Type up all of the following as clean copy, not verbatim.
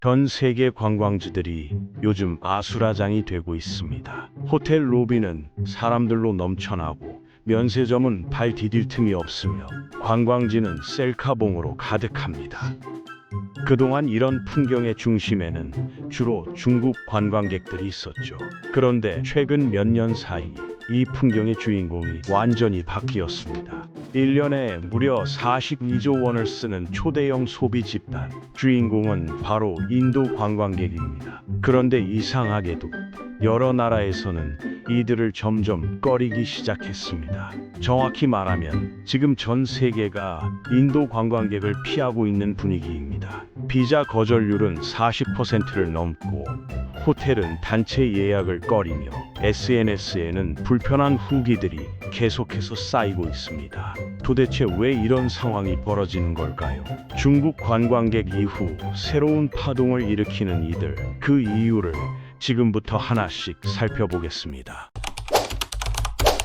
전 세계 관광지들이 요즘 아수라장이 되고 있습니다. 호텔 로비는 사람들로 넘쳐나고 면세점은 발 디딜 틈이 없으며 관광지는 셀카봉으로 가득합니다. 그동안 이런 풍경의 중심에는 주로 중국 관광객들이 있었죠. 그런데 최근 몇 년 사이 이 풍경의 주인공이 완전히 바뀌었습니다. 1년에 무려 42조 원을 쓰는 초대형 소비 집단. 주인공은 바로 인도 관광객입니다. 그런데 이상하게도 여러 나라에서는 이들을 점점 꺼리기 시작했습니다. 정확히 말하면 지금 전 세계가 인도 관광객을 피하고 있는 분위기입니다. 비자 거절률은 40%를 넘고 호텔은 단체 예약을 꺼리며 SNS에는 불편한 후기들이 계속해서 쌓이고 있습니다. 도대체 왜 이런 상황이 벌어지는 걸까요? 중국 관광객 이후 새로운 파동을 일으키는 이들, 그 이유를 지금부터 하나씩 살펴보겠습니다.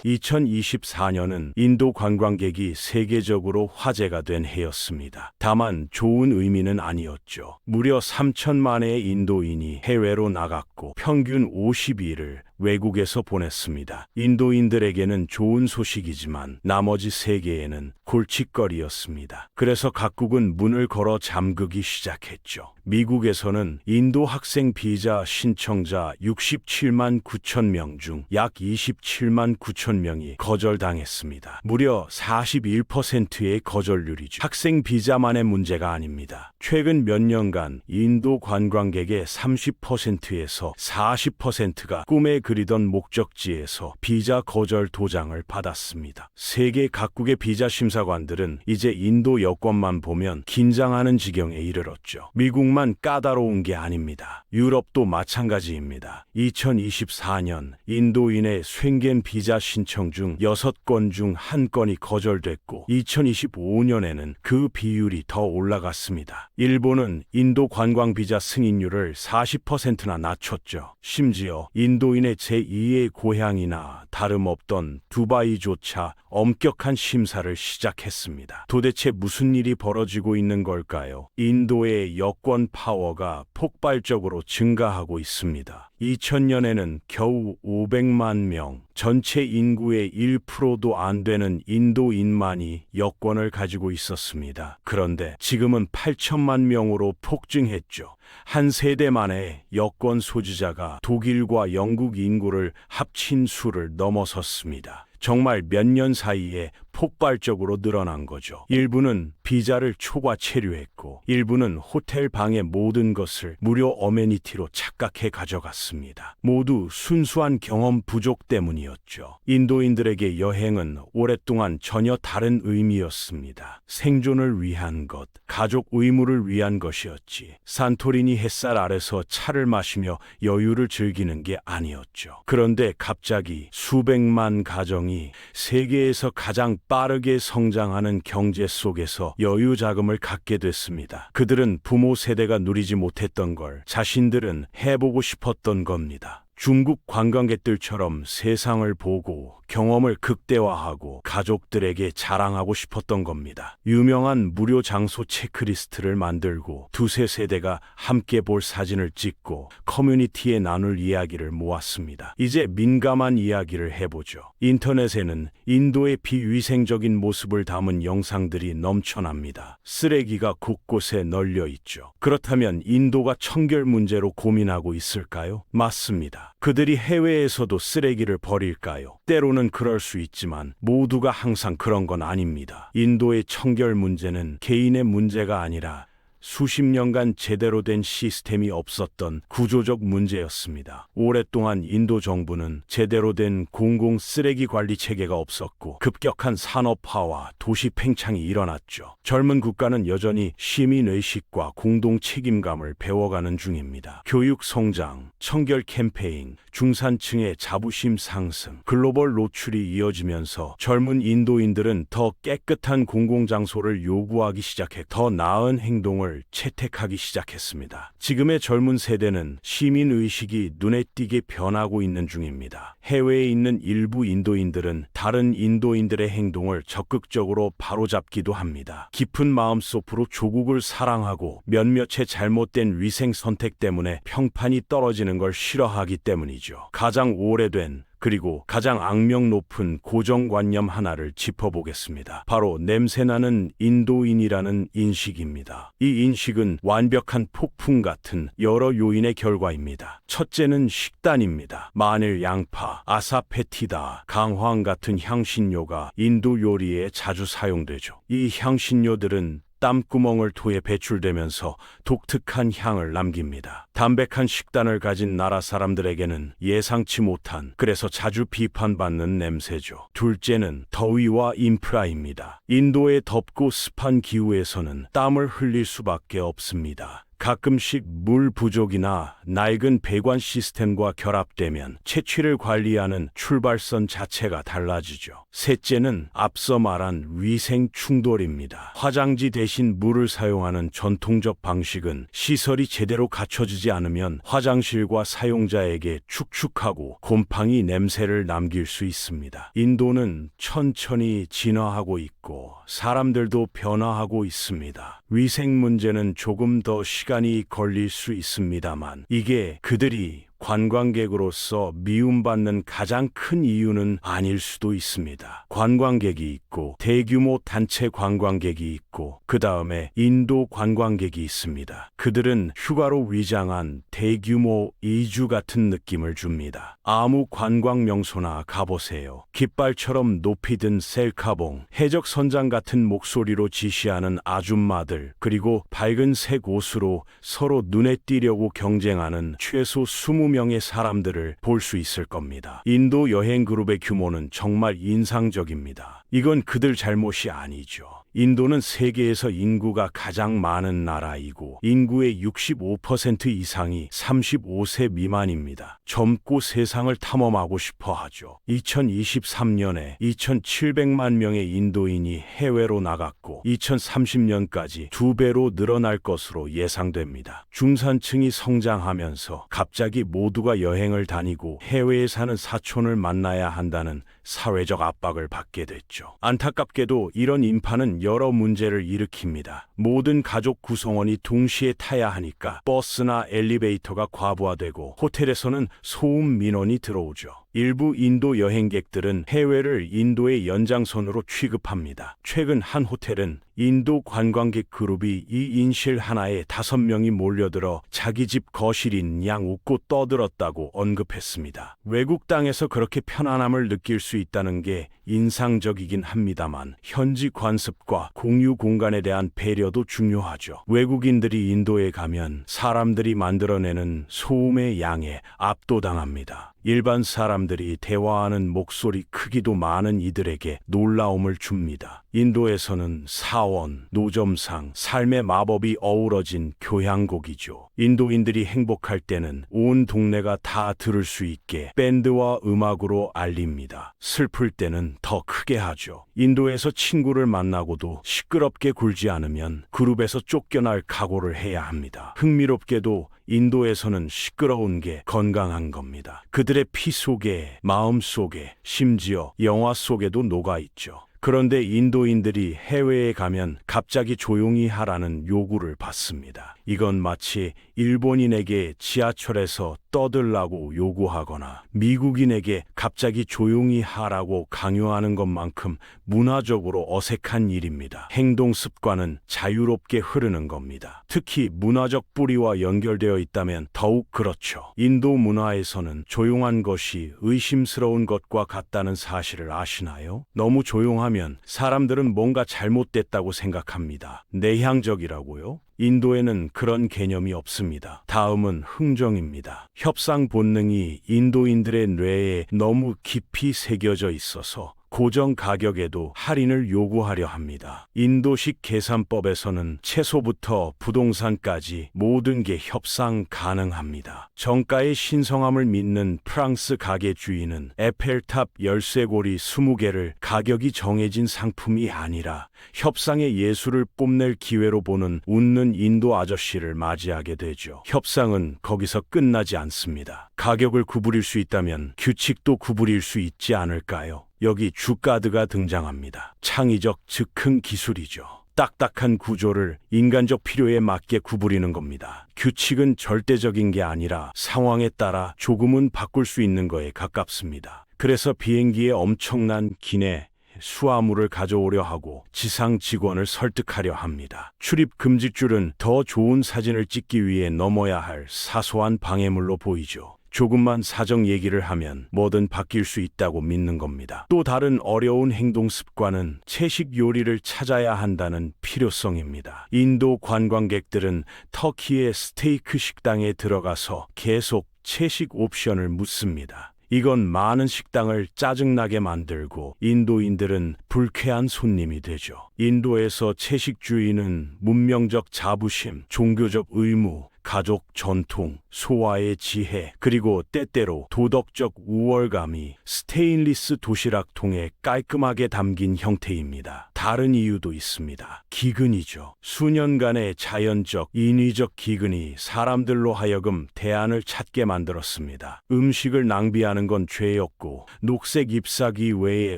2024년은 인도 관광객이 세계적으로 화제가 된 해였습니다. 다만 좋은 의미는 아니었죠. 무려 3천만의 인도인이 해외로 나갔고 평균 52일을 외국에서 보냈습니다. 인도인들에게는 좋은 소식이지만 나머지 세계에는 골칫거리였습니다. 그래서 각국은 문을 걸어 잠그기 시작했죠. 미국에서는 인도 학생 비자 신청자 67만 9천 명 중 약 27만 9천 명이 거절당했습니다. 무려 41%의 거절률이죠. 학생 비자만의 문제가 아닙니다. 최근 몇 년간 인도 관광객의 30%에서 40%가 꿈에 그리던 목적지에서 비자 거절 도장을 받았습니다. 세계 각국의 비자 심사관들은 이제 인도 여권만 보면 긴장하는 지경에 이르렀죠. 미국만 까다로운 게 아닙니다. 유럽도 마찬가지입니다. 2024년 인도인의 쉥겐 비자 신청 중 6건 중 1건이 거절됐고 2025년에는 그 비율이 더 올라갔습니다. 일본은 인도 관광 비자 승인율을 40%나 낮췄죠. 심지어 인도인의 제2의 고향이나 다름없던 두바이조차 엄격한 심사를 시작했습니다. 도대체 무슨 일이 벌어지고 있는 걸까요? 인도의 여권 파워가 폭발적으로 증가하고 있습니다. 2000년에는 겨우 500만 명, 전체 인구의 1%도 안 되는 인도인만이 여권을 가지고 있었습니다. 그런데 지금은 8천만 명으로 폭증했죠. 한 세대 만에 여권 소지자가 독일과 영국 인구를 합친 수를 넘어섰습니다. 정말 몇 년 사이에 폭발적으로 늘어난 거죠. 일부는 비자를 초과 체류했고 일부는 호텔 방의 모든 것을 무료 어메니티로 착각해 가져갔습니다. 모두 순수한 경험 부족 때문이었죠. 인도인들에게 여행은 오랫동안 전혀 다른 의미였습니다. 생존을 위한 것, 가족 의무를 위한 것이었지. 산토리니 햇살 아래서 차를 마시며 여유를 즐기는 게 아니었죠. 그런데 갑자기 수백만 가정이 세계에서 가장 빠르게 성장하는 경제 속에서 여유 자금을 갖게 됐습니다. 그들은 부모 세대가 누리지 못했던 걸 자신들은 해보고 싶었던 겁니다. 중국 관광객들처럼 세상을 보고 경험을 극대화하고 가족들에게 자랑하고 싶었던 겁니다. 유명한 무료 장소 체크리스트를 만들고 두세 세대가 함께 볼 사진을 찍고 커뮤니티에 나눌 이야기를 모았습니다. 이제 민감한 이야기를 해보죠. 인터넷에는 인도의 비위생적인 모습을 담은 영상들이 넘쳐납니다. 쓰레기가 곳곳에 널려 있죠. 그렇다면 인도가 청결 문제로 고민하고 있을까요? 맞습니다. 그들이 해외에서도 쓰레기를 버릴까요? 때로는 그럴 수 있지만 모두가 항상 그런 건 아닙니다. 인도의 청결 문제는 개인의 문제가 아니라 수십 년간 제대로 된 시스템이 없었던 구조적 문제였습니다. 오랫동안 인도 정부는 제대로 된 공공 쓰레기 관리 체계가 없었고 급격한 산업화와 도시 팽창이 일어났죠. 젊은 국가는 여전히 시민의식과 공동 책임감을 배워가는 중입니다. 교육 성장, 청결 캠페인, 중산층의 자부심 상승, 글로벌 노출이 이어지면서 젊은 인도인들은 더 깨끗한 공공장소를 요구하기 시작해 더 나은 행동을 문화를 채택하기 시작했습니다. 지금의 젊은 세대는 시민의식이 눈에 띄게 변하고 있는 중입니다. 해외에 있는 일부 인도인들은 다른 인도인들의 행동을 적극적으로 바로잡기도 합니다. 깊은 마음속으로 조국을 사랑하고 몇몇의 잘못된 위생 선택 때문에 평판이 떨어지는 걸 싫어하기 때문이죠. 가장 오래된 그리고 가장 악명 높은 고정관념 하나를 짚어보겠습니다. 바로 냄새나는 인도인이라는 인식입니다. 이 인식은 완벽한 폭풍 같은 여러 요인의 결과입니다. 첫째는 식단입니다. 마늘, 양파, 아사페티다, 강황 같은 향신료가 인도 요리에 자주 사용되죠. 이 향신료들은 땀구멍을 통해 배출되면서 독특한 향을 남깁니다. 담백한 식단을 가진 나라 사람들에게는 예상치 못한, 그래서 자주 비판받는 냄새죠. 둘째는 더위와 인프라입니다. 인도의 덥고 습한 기후에서는 땀을 흘릴 수밖에 없습니다. 가끔씩 물 부족이나 낡은 배관 시스템과 결합되면 채취를 관리하는 출발선 자체가 달라지죠. 셋째는 앞서 말한 위생 충돌입니다. 화장지 대신 물을 사용하는 전통적 방식은 시설이 제대로 갖춰지지 않으면 화장실과 사용자에게 축축하고 곰팡이 냄새를 남길 수 있습니다. 인도는 천천히 진화하고 있고 사람들도 변화하고 있습니다. 위생 문제는 조금 더 시간이 걸릴 수 있습니다만 이게 그들이 관광객으로서 미움받는 가장 큰 이유는 아닐 수도 있습니다. 관광객이 있고 대규모 단체 관광객이 있고 그 다음에 인도 관광객이 있습니다. 그들은 휴가로 위장한 대규모 이주 같은 느낌을 줍니다. 아무 관광 명소나 가보세요. 깃발처럼 높이 든 셀카봉, 해적 선장 같은 목소리로 지시하는 아줌마들, 그리고 밝은 색 옷으로 서로 눈에 띄려고 경쟁하는 최소 20명의 사람들을 볼 수 있을 겁니다. 인도 여행 그룹의 규모는 정말 인상적입니다. 이건 그들 잘못이 아니죠. 인도는 세계에서 인구가 가장 많은 나라이고 인구의 65% 이상이 35세 미만입니다. 젊고 세상을 탐험하고 싶어 하죠. 2023년에 2,700만 명의 인도인이 해외로 나갔고 2030년까지 2배로 늘어날 것으로 예상됩니다. 중산층이 성장하면서 갑자기 모두가 여행을 다니고 해외에 사는 사촌을 만나야 한다는 사회적 압박을 받게 됐죠. 안타깝게도 이런 인파는 여러 문제를 일으킵니다. 모든 가족 구성원이 동시에 타야 하니까 버스나 엘리베이터가 과부하되고 호텔에서는 소음 민원이 들어오죠. 일부 인도 여행객들은 해외를 인도의 연장선으로 취급합니다. 최근 한 호텔은 인도 관광객 그룹이 2인실 하나에 5명이 몰려들어 자기 집 거실인 양 웃고 떠들었다고 언급했습니다. 외국 땅에서 그렇게 편안함을 느낄 수 있다는 게 인상적이긴 합니다만 현지 관습과 공유 공간에 대한 배려도 중요하죠. 외국인들이 인도에 가면 사람들이 만들어내는 소음의 양에 압도당합니다. 일반 사람들이 대화하는 목소리 크기도 많은 이들에게 놀라움을 줍니다. 인도에서는 사원, 노점상, 삶의 마법이 어우러진 교향곡이죠. 인도인들이 행복할 때는 온 동네가 다 들을 수 있게 밴드와 음악으로 알립니다. 슬플 때는 더 크게 하죠. 인도에서 친구를 만나고도 시끄럽게 굴지 않으면 그룹에서 쫓겨날 각오를 해야 합니다. 흥미롭게도 인도에서는 시끄러운 게 건강한 겁니다. 그들의 피 속에, 마음 속에, 심지어 영화 속에도 녹아있죠. 그런데 인도인들이 해외에 가면 갑자기 조용히 하라는 요구를 받습니다. 이건 마치 일본인에게 지하철에서 떠들라고 요구하거나 미국인에게 갑자기 조용히 하라고 강요하는 것만큼 문화적으로 어색한 일입니다. 행동 습관은 자유롭게 흐르는 겁니다. 특히 문화적 뿌리와 연결되어 있다면 더욱 그렇죠. 인도 문화에서는 조용한 것이 의심스러운 것과 같다는 사실을 아시나요? 너무 조용하면 사람들은 뭔가 잘못됐다고 생각합니다. 내향적이라고요? 인도에는 그런 개념이 없습니다. 다음은 흥정입니다. 협상 본능이 인도인들의 뇌에 너무 깊이 새겨져 있어서 고정 가격에도 할인을 요구하려 합니다. 인도식 계산법에서는 채소부터 부동산까지 모든 게 협상 가능합니다. 정가의 신성함을 믿는 프랑스 가게 주인은 에펠탑 열쇠고리 20개를 가격이 정해진 상품이 아니라 협상의 예술을 뽐낼 기회로 보는 웃는 인도 아저씨를 맞이하게 되죠. 협상은 거기서 끝나지 않습니다. 가격을 구부릴 수 있다면 규칙도 구부릴 수 있지 않을까요? 여기 주가드가 등장합니다. 창의적 즉흥 기술이죠. 딱딱한 구조를 인간적 필요에 맞게 구부리는 겁니다. 규칙은 절대적인 게 아니라 상황에 따라 조금은 바꿀 수 있는 거에 가깝습니다. 그래서 비행기에 엄청난 기내 수화물을 가져오려 하고 지상 직원을 설득하려 합니다. 출입 금지줄은 더 좋은 사진을 찍기 위해 넘어야 할 사소한 방해물로 보이죠. 조금만 사정 얘기를 하면 뭐든 바뀔 수 있다고 믿는 겁니다. 또 다른 어려운 행동 습관은 채식 요리를 찾아야 한다는 필요성입니다. 인도 관광객들은 터키의 스테이크 식당에 들어가서 계속 채식 옵션을 묻습니다. 이건 많은 식당을 짜증나게 만들고 인도인들은 불쾌한 손님이 되죠. 인도에서 채식주의는 문명적 자부심, 종교적 의무, 가족 전통, 소화의 지혜, 그리고 때때로 도덕적 우월감이 스테인리스 도시락통에 깔끔하게 담긴 형태입니다. 다른 이유도 있습니다. 기근이죠. 수년간의 자연적, 인위적 기근이 사람들로 하여금 대안을 찾게 만들었습니다. 음식을 낭비하는 건 죄였고 녹색 잎사귀 외에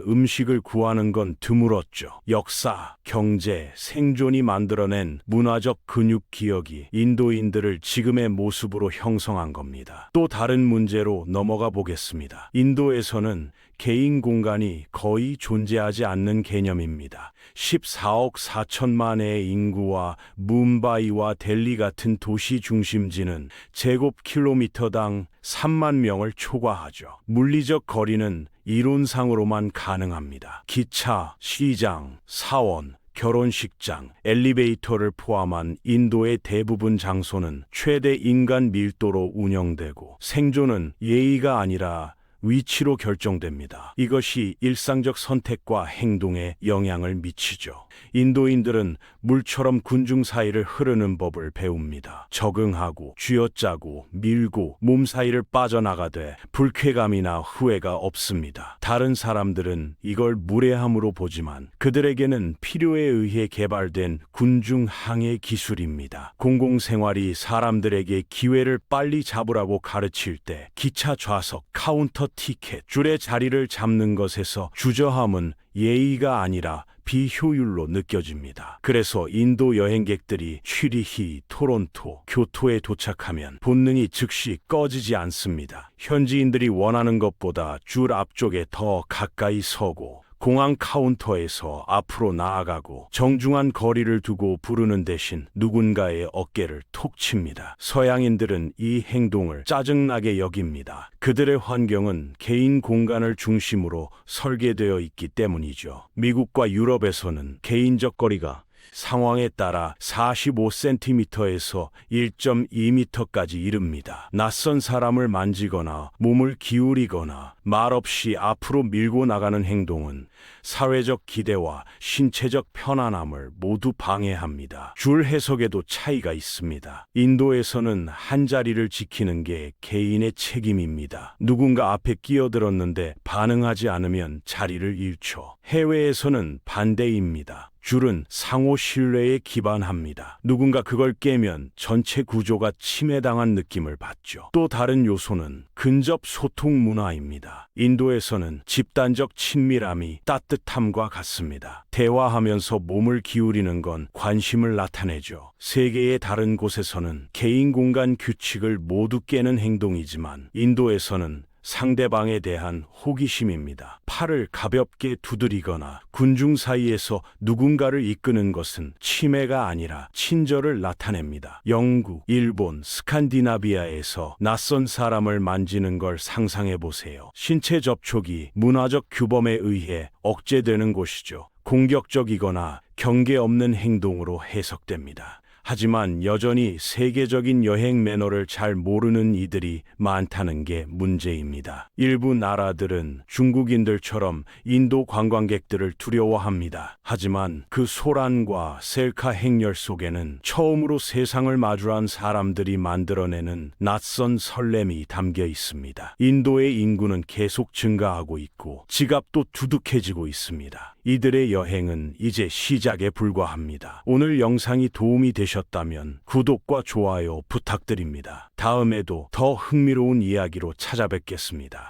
음식을 구하는 건 드물었죠. 역사, 경제, 생존이 만들어낸 문화적 근육 기억이 인도인들을 지금의 모습으로 형성한 겁니다. 또 다른 문제로 넘어가 보겠습니다. 인도에서는 개인 공간이 거의 존재하지 않는 개념입니다. 14억 4천만의 인구와 뭄바이와 델리 같은 도시 중심지는 제곱킬로미터당 3만 명을 초과하죠. 물리적 거리는 이론상으로만 가능합니다. 기차, 시장, 사원, 결혼식장, 엘리베이터를 포함한 인도의 대부분 장소는 최대 인간 밀도로 운영되고 생존은 예의가 아니라 위치로 결정됩니다. 이것이 일상적 선택과 행동에 영향을 미치죠. 인도인들은 물처럼 군중 사이를 흐르는 법을 배웁니다. 적응하고 쥐어짜고 밀고 몸 사이를 빠져나가되 불쾌감이나 후회가 없습니다. 다른 사람들은 이걸 무례함으로 보지만 그들에게는 필요에 의해 개발된 군중 항해 기술입니다. 공공생활이 사람들에게 기회를 빨리 잡으라고 가르칠 때 기차 좌석, 카운터 티켓, 줄의 자리를 잡는 것에서 주저함은 예의가 아니라 비효율로 느껴집니다. 그래서 인도 여행객들이 취리히, 토론토, 교토에 도착하면 본능이 즉시 꺼지지 않습니다. 현지인들이 원하는 것보다 줄 앞쪽에 더 가까이 서고 공항 카운터에서 앞으로 나아가고 정중한 거리를 두고 부르는 대신 누군가의 어깨를 톡 칩니다. 서양인들은 이 행동을 짜증나게 여깁니다. 그들의 환경은 개인 공간을 중심으로 설계되어 있기 때문이죠. 미국과 유럽에서는 개인적 거리가 상황에 따라 45cm에서 1.2m까지 이릅니다. 낯선 사람을 만지거나 몸을 기울이거나 말없이 앞으로 밀고 나가는 행동은 사회적 기대와 신체적 편안함을 모두 방해합니다. 줄 해석에도 차이가 있습니다. 인도에서는 한 자리를 지키는 게 개인의 책임입니다. 누군가 앞에 끼어들었는데 반응하지 않으면 자리를 잃죠. 해외에서는 반대입니다. 줄은 상호 신뢰에 기반합니다. 누군가 그걸 깨면 전체 구조가 침해당한 느낌을 받죠. 또 다른 요소는 근접 소통 문화입니다. 인도에서는 집단적 친밀함이 따뜻함과 같습니다. 대화하면서 몸을 기울이는 건 관심을 나타내죠. 세계의 다른 곳에서는 개인 공간 규칙을 모두 깨는 행동이지만 인도에서는 상대방에 대한 호기심입니다. 팔을 가볍게 두드리거나 군중 사이에서 누군가를 이끄는 것은 침해가 아니라 친절을 나타냅니다. 영국, 일본, 스칸디나비아에서 낯선 사람을 만지는 걸 상상해 보세요. 신체 접촉이 문화적 규범에 의해 억제되는 곳이죠. 공격적이거나 경계 없는 행동으로 해석됩니다. 하지만 여전히 세계적인 여행 매너를 잘 모르는 이들이 많다는 게 문제입니다. 일부 나라들은 중국인들처럼 인도 관광객들을 두려워합니다. 하지만 그 소란과 셀카 행렬 속에는 처음으로 세상을 마주한 사람들이 만들어내는 낯선 설렘이 담겨 있습니다. 인도의 인구는 계속 증가하고 있고 지갑도 두둑해지고 있습니다. 이들의 여행은 이제 시작에 불과합니다. 오늘 영상이 도움이 되셨다면 구독과 좋아요 부탁드립니다. 다음에도 더 흥미로운 이야기로 찾아뵙겠습니다.